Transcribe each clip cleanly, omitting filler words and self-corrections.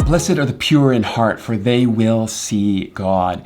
Blessed are the pure in heart, for they will see God.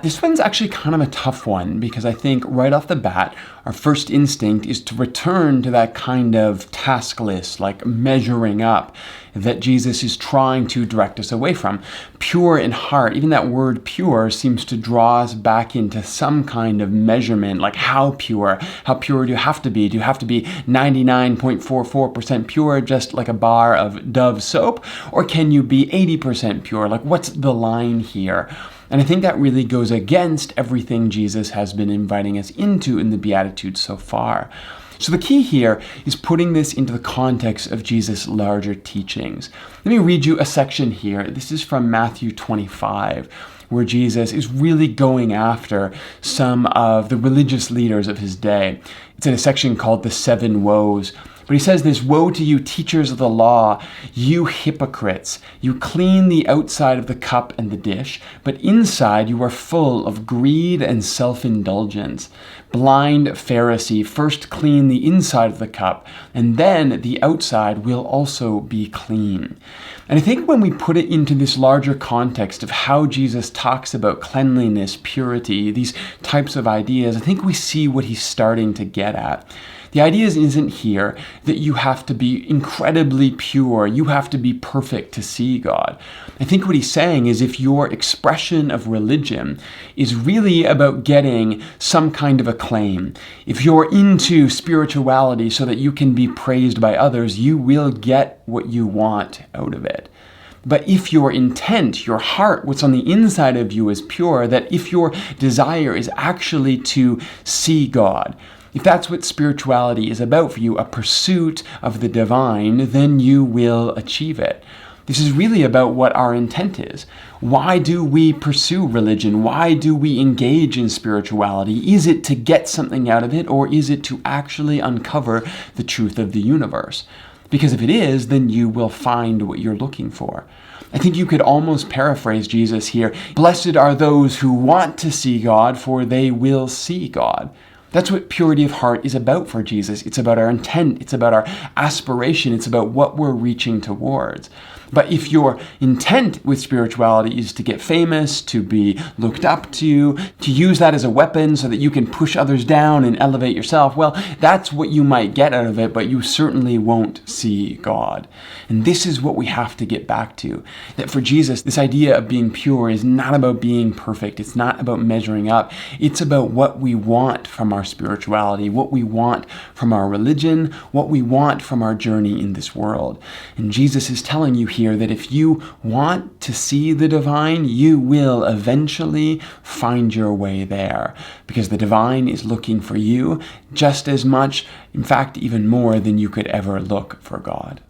This one's actually kind of a tough one because I think right off the bat, our first instinct is to return to that kind of task list, like measuring up, that Jesus is trying to direct us away from. Pure in heart, even that word pure seems to draw us back into some kind of measurement, like how pure do you have to be? Do you have to be 99.44% pure, just like a bar of Dove soap? Or can you be 80% pure? Like, what's the line here? And I think that really goes against everything Jesus has been inviting us into in the Beatitudes so far. So the key here is putting this into the context of Jesus' larger teachings. Let me read you a section here. This is from Matthew 25, where Jesus is really going after some of the religious leaders of his day. It's in a section called the 7 Woes. But he says this: "Woe to you, teachers of the law, you hypocrites! You clean the outside of the cup and the dish, but inside you are full of greed and self-indulgence. Blind Pharisee, first clean the inside of the cup, and then the outside will also be clean." And I think when we put it into this larger context of how Jesus talks about cleanliness, purity, these types of ideas, I think we see what he's starting to get at. The idea isn't here that you have to be incredibly pure, you have to be perfect to see God. I think what he's saying is if your expression of religion is really about getting some kind of acclaim, if you're into spirituality so that you can be praised by others, you will get what you want out of it. But if your intent, your heart, what's on the inside of you is pure, that if your desire is actually to see God, if that's what spirituality is about for you, a pursuit of the divine, then you will achieve it. This is really about what our intent is. Why do we pursue religion? Why do we engage in spirituality? Is it to get something out of it, or is it to actually uncover the truth of the universe? Because if it is, then you will find what you're looking for. I think you could almost paraphrase Jesus here: "Blessed are those who want to see God, for they will see God." That's what purity of heart is about for Jesus. It's about our intent. It's about our aspiration. It's about what we're reaching towards. But if your intent with spirituality is to get famous, to be looked up to use that as a weapon so that you can push others down and elevate yourself, well, that's what you might get out of it, but you certainly won't see God. And this is what we have to get back to. That for Jesus, this idea of being pure is not about being perfect. It's not about measuring up. It's about what we want from our spirituality, what we want from our religion, what we want from our journey in this world. And Jesus is telling you here that if you want to see the divine, you will eventually find your way there, because the divine is looking for you just as much, in fact, even more than you could ever look for God.